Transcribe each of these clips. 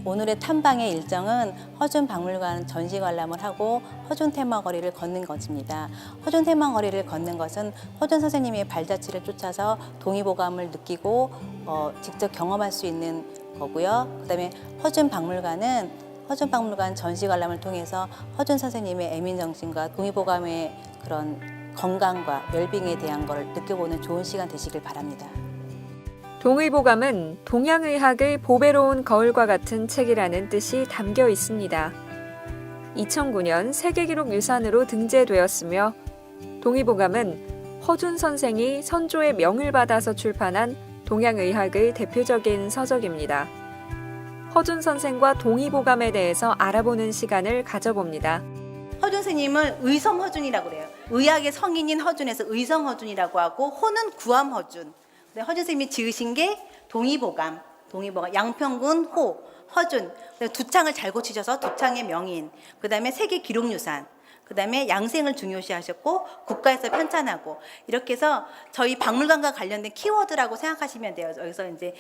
오늘의 탐방의 일정은 허준 박물관 전시 관람을 하고 허준 테마거리를 걷는 것입니다. 허준 테마거리를 걷는 것은 허준 선생님의 발자취를 쫓아서 동의보감을 느끼고 직접 경험할 수 있는 거고요. 그다음에 허준 박물관 전시 관람을 통해서 허준 선생님의 애민정신과 동의보감의 그런 건강과 웰빙에 대한 걸 느껴보는 좋은 시간 되시길 바랍니다. 동의보감은 동양의학의 보배로운 거울과 같은 책이라는 뜻이 담겨 있습니다. 2009년 세계기록 유산으로 등재되었으며 동의보감은 허준 선생이 선조의 명을 받아서 출판한 동양의학의 대표적인 서적입니다. 허준 선생과 동의보감에 대해서 알아보는 시간을 가져봅니다. 허준 스님을 의성허준이라고 그래요. 의학의 성인인 허준에서 의성허준이라고 하고 호는 구암허준. 허준 스님이 지으신 게 동의보감, 양평군 호, 허준. 두창을 잘 고치셔서 두창의 명인. 그다음에 세계 기록유산. 그다음에 양생을 중요시하셨고 국가에서 편찬하고 이렇게 해서 저희 박물관과 관련된 키워드라고 생각하시면 돼요. 여기서 이제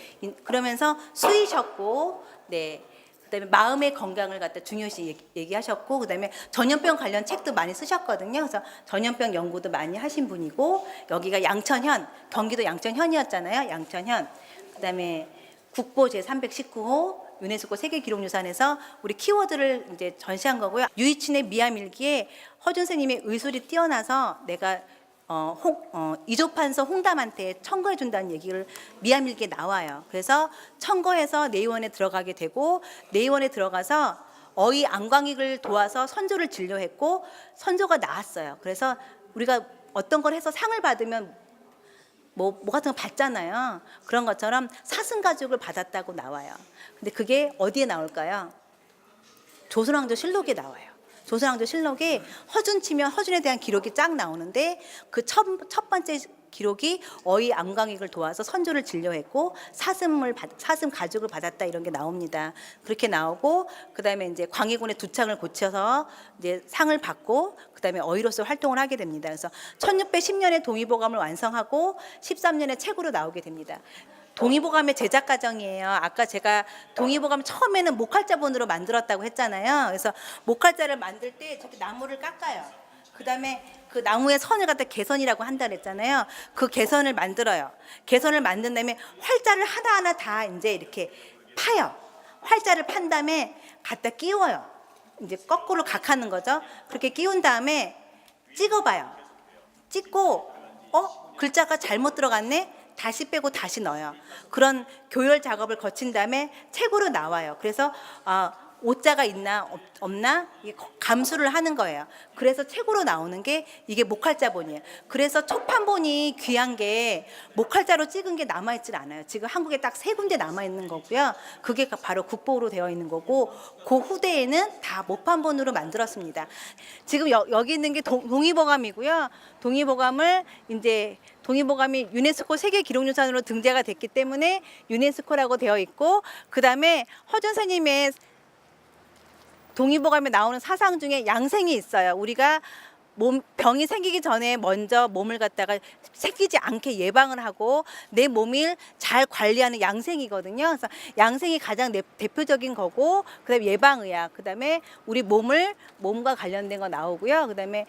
그러면서 수이셨고, 네. 그다음에 마음의 건강을 갖다 중요시 얘기하셨고, 그다음에 전염병 관련 책도 많이 쓰셨거든요. 그래서 전염병 연구도 많이 하신 분이고, 여기가 양천현, 경기도 양천현이었잖아요. 양천현. 그다음에 국보 제319호 유네스코 세계기록유산에서 우리 키워드를 이제 전시한 거고요. 유이친의 미암일기에 허준 스님의 의술이 뛰어나서 내가 이조판서 홍담한테 청거해 준다는 얘기를 미암일기에 나와요. 그래서 청거해서 내의원에 들어가게 되고, 내의원에 들어가서 어이 안광익을 도와서 선조를 진료했고 선조가 나았어요. 그래서 우리가 어떤 걸 해서 상을 받으면 뭐 같은 거 받잖아요. 그런 것처럼 사슴가죽을 받았다고 나와요. 근데 그게 어디에 나올까요? 조선왕조 실록에 나와요. 조선왕조 실록에 허준 치면 허준에 대한 기록이 쫙 나오는데 그 첫 번째 기록이 어이 안광익을 도와서 선조를 진료했고 사슴 가죽을 받았다 이런 게 나옵니다. 그렇게 나오고 그다음에 이제 광해군의 두창을 고쳐서 이제 상을 받고 그다음에 어이로서 활동을 하게 됩니다. 그래서 1610년에 동의보감을 완성하고 13년에 책으로 나오게 됩니다. 동의보감의 제작 과정이에요. 아까 제가 동의보감 처음에는 목할자본으로 만들었다고 했잖아요. 그래서 목할자를 만들 때 저렇게 나무를 깎아요. 그다음에 그 나무의 선을 갖다 개선이라고 한다 그랬잖아요. 그 개선을 만들어요. 개선을 만든 다음에 활자를 하나하나 다 이제 이렇게 파요. 활자를 판 다음에 갖다 끼워요. 이제 거꾸로 각하는 거죠. 그렇게 끼운 다음에 찍어봐요. 찍고 글자가 잘못 들어갔네. 다시 빼고 다시 넣어요. 그런 교열 작업을 거친 다음에 책으로 나와요. 그래서 오자가 있나 없나 감수를 하는 거예요. 그래서 책으로 나오는 게 이게 목할자본이에요. 그래서 초판본이 귀한 게 목할자로 찍은 게 남아있질 않아요. 지금 한국에 딱 3군데 남아있는 거고요. 그게 바로 국보로 되어 있는 거고 그 후대에는 다 목판본으로 만들었습니다. 지금 여기 있는 게 동의보감이고요. 동의보감이 유네스코 세계기록유산으로 등재가 됐기 때문에 유네스코라고 되어 있고, 그 다음에 허준 스님의 동의보감에 나오는 사상 중에 양생이 있어요. 우리가 병이 생기기 전에 먼저 몸을 갖다가 생기지 않게 예방을 하고 내 몸을 잘 관리하는 양생이거든요. 그래서 양생이 가장 대표적인 거고, 그다음에 예방의학, 그다음에 우리 몸과 관련된 거 나오고요. 그다음에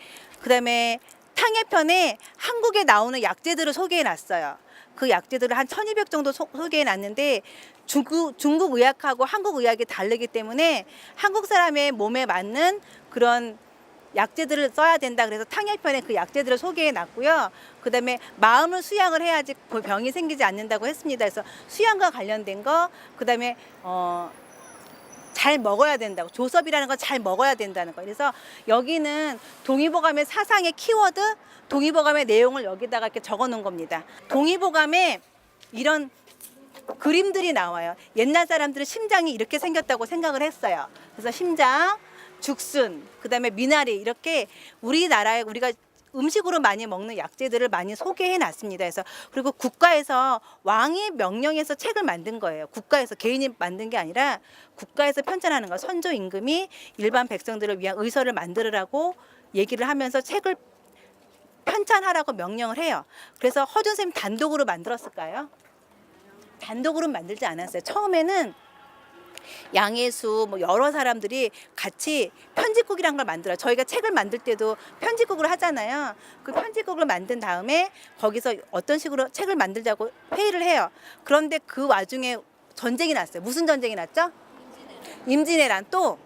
탕해편에 한국에 나오는 약재들을 소개해 놨어요. 그 약재들을 한 1200 정도 소개해 놨는데 중국 의학하고 한국 의학이 다르기 때문에 한국 사람의 몸에 맞는 그런 약재들을 써야 된다. 그래서 탕해편에 그 약재들을 소개해 놨고요. 그다음에 마음을 수양을 해야지 병이 생기지 않는다고 했습니다. 그래서 수양과 관련된 거, 그다음에 잘 먹어야 된다고, 조섭이라는 건 잘 먹어야 된다는 거. 그래서 여기는 동의보감의 사상의 키워드, 동의보감의 내용을 여기다가 이렇게 적어 놓은 겁니다. 동의보감에 이런 그림들이 나와요. 옛날 사람들은 심장이 이렇게 생겼다고 생각을 했어요. 그래서 심장, 죽순, 그다음에 미나리, 이렇게 우리나라에 우리가 음식으로 많이 먹는 약재들을 많이 소개해 놨습니다. 그래서 그리고 국가에서 왕이 명령해서 책을 만든 거예요. 국가에서 개인이 만든 게 아니라 국가에서 편찬하는 거. 선조 임금이 일반 백성들을 위한 의서를 만들으라고 얘기를 하면서 책을 편찬하라고 명령을 해요. 그래서 허준 선생님 단독으로 만들었을까요? 단독으로 만들지 않았어요. 처음에는 양혜수 뭐 여러 사람들이 같이 편집국이란 걸 만들어요. 저희가 책을 만들 때도 편집국을 하잖아요. 그 편집국을 만든 다음에 거기서 어떤 식으로 책을 만들자고 회의를 해요. 그런데 그 와중에 전쟁이 났어요. 무슨 전쟁이 났죠? 임진왜란 또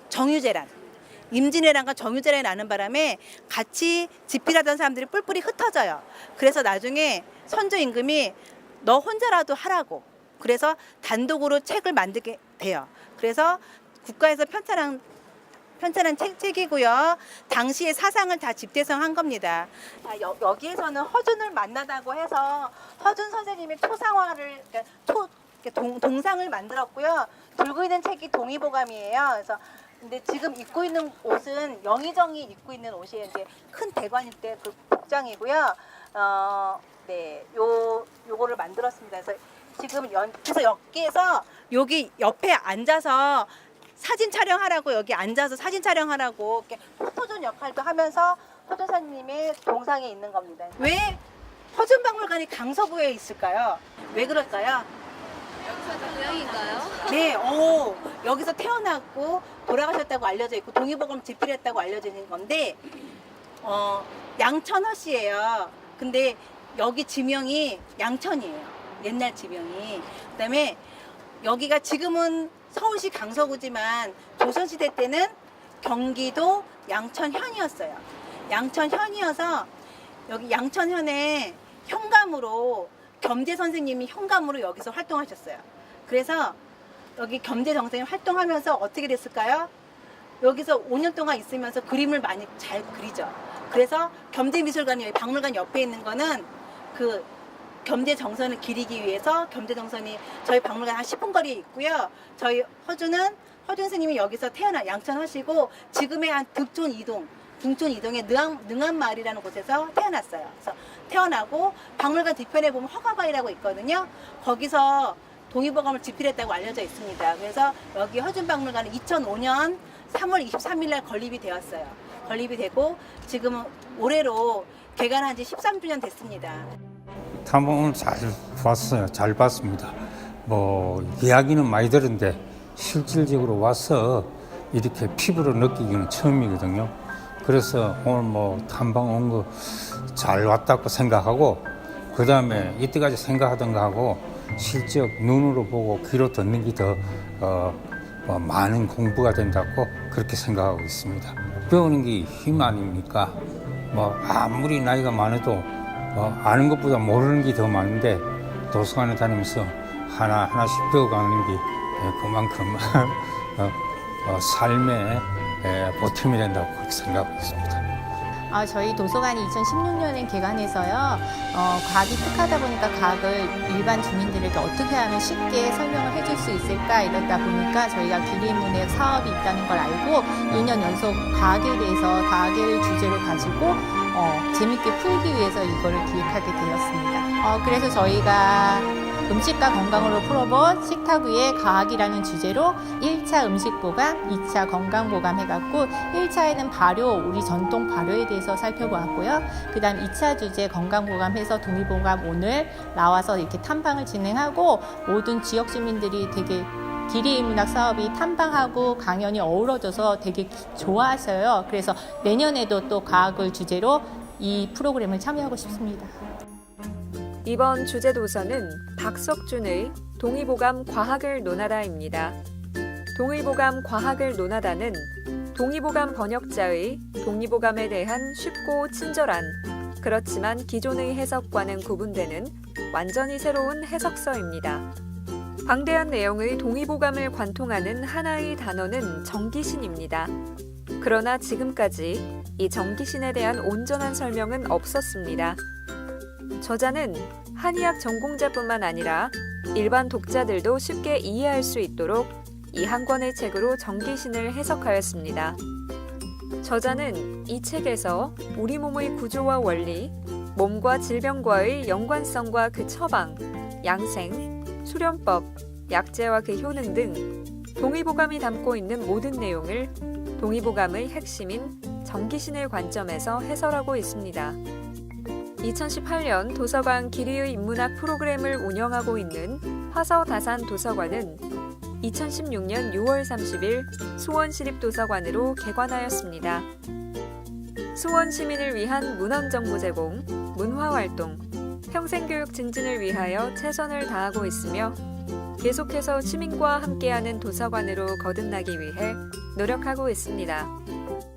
정유재란. 임진왜란과 정유재란이 나는 바람에 같이 집필하던 사람들이 뿔뿔이 흩어져요. 그래서 나중에 선조 임금이 너 혼자라도 하라고. 그래서 단독으로 책을 만들게 돼요. 그래서 국가에서 편찬한 책이고요. 당시의 사상을 다 집대성한 겁니다. 여기에서는 허준을 만나다고 해서 허준 선생님의 초상화를 동상을 만들었고요. 들고 있는 책이 동의보감이에요. 그래서 근데 지금 입고 있는 옷은 영의정이 입고 있는 옷이 이제 큰 대관일 때 그 복장이고요. 네, 요거를 만들었습니다. 그래서 지금 그래서 여기에서 여기 옆에 앉아서 사진 촬영하라고 여기 앉아서 사진 촬영하라고 이렇게 포토존 역할도 하면서 허준 선생님의 동상에 있는 겁니다. 왜 허준박물관이 강서구에 있을까요? 왜 그럴까요? 여기서 고향인가요? 네, 여기서 태어났고 돌아가셨다고 알려져 있고 동의보감 집필했다고 알려져 있는 건데 양천허 씨예요. 근데 여기 지명이 양천이에요. 옛날 지명이. 그다음에 여기가 지금은 서울시 강서구지만 조선시대 때는 경기도 양천현이었어요. 양천현이어서 여기 양천현에 현감으로 겸재 선생님이 현감으로 여기서 활동하셨어요. 그래서 여기 겸재 선생님 활동하면서 어떻게 됐을까요? 여기서 5년 동안 있으면서 그림을 많이 잘 그리죠. 그래서 겸재미술관이 여기 박물관 옆에 있는 거는 그 겸재 정선을 기리기 위해서 겸재 정선이 저희 박물관 한 10분 거리에 있고요. 저희 허준 선생님이 여기서 양천하시고 지금의 한 득촌 이동의 능암마을이라는 곳에서 태어났어요. 그래서 태어나고 박물관 뒤편에 보면 허가바위라고 있거든요. 거기서 동의보감을 집필했다고 알려져 있습니다. 그래서 여기 허준박물관은 2005년 3월 23일 날 건립이 되었어요. 건립이 되고 지금은 올해로 개관한 지 13주년 됐습니다. 탐방을 잘 봤어요. 잘 봤습니다. 뭐 이야기는 많이 들었는데 실질적으로 와서 이렇게 피부로 느끼기는 처음이거든요. 그래서 오늘 뭐 탐방 온 거 잘 왔다고 생각하고 그 다음에 이때까지 생각하던 거하고 실적 눈으로 보고 귀로 듣는 게 더 많은 공부가 된다고 그렇게 생각하고 있습니다. 배우는 게 힘 아닙니까? 뭐 아무리 나이가 많아도 아는 것보다 모르는 게 더 많은데 도서관에 다니면서 하나씩 배워가는 게 그만큼 삶의 보탬이 된다고 그렇게 생각하고 있습니다. 저희 도서관이 2016년에 개관해서요. 과학이 특하다 보니까 과학을 일반 주민들에게 어떻게 하면 쉽게 설명을 해줄 수 있을까 이러다 보니까 저희가 기리문의 사업이 있다는 걸 알고 2년 연속 과학에 대해서 과학을 주제로 가지고 재밌게 풀기 위해서 이거를 기획하게 되었습니다. 그래서 저희가 음식과 건강으로 풀어본 식탁 위에 과학이라는 주제로 1차 음식보감, 2차 건강보감 해갖고 1차에는 발효, 우리 전통 발효에 대해서 살펴보았고요. 그 다음 2차 주제 건강보감해서 동의보감 오늘 나와서 이렇게 탐방을 진행하고 모든 지역 주민들이 되게 기리인문학 사업이 탐방하고 강연이 어우러져서 되게 좋아하셔요. 그래서 내년에도 또 과학을 주제로 이 프로그램을 참여하고 싶습니다. 이번 주제 도서는 박석준의 동의보감 과학을 논하다입니다. 동의보감 과학을 논하다는 동의보감 번역자의 동의보감에 대한 쉽고 친절한 그렇지만 기존의 해석과는 구분되는 완전히 새로운 해석서입니다. 방대한 내용의 동의보감을 관통하는 하나의 단어는 정기신입니다. 그러나 지금까지 이 정기신에 대한 온전한 설명은 없었습니다. 저자는 한의학 전공자뿐만 아니라 일반 독자들도 쉽게 이해할 수 있도록 이 한 권의 책으로 정기신을 해석하였습니다. 저자는 이 책에서 우리 몸의 구조와 원리, 몸과 질병과의 연관성과 그 처방, 양생, 수련법, 약재와 그 효능 등 동의보감이 담고 있는 모든 내용을 동의보감의 핵심인 정기신의 관점에서 해설하고 있습니다. 2018년 도서관 기리의 인문학 프로그램을 운영하고 있는 화서다산 도서관은 2016년 6월 30일 수원시립도서관으로 개관하였습니다. 수원 시민을 위한 문헌정보 제공, 문화활동, 평생교육 증진을 위하여 최선을 다하고 있으며 계속해서 시민과 함께하는 도서관으로 거듭나기 위해 노력하고 있습니다.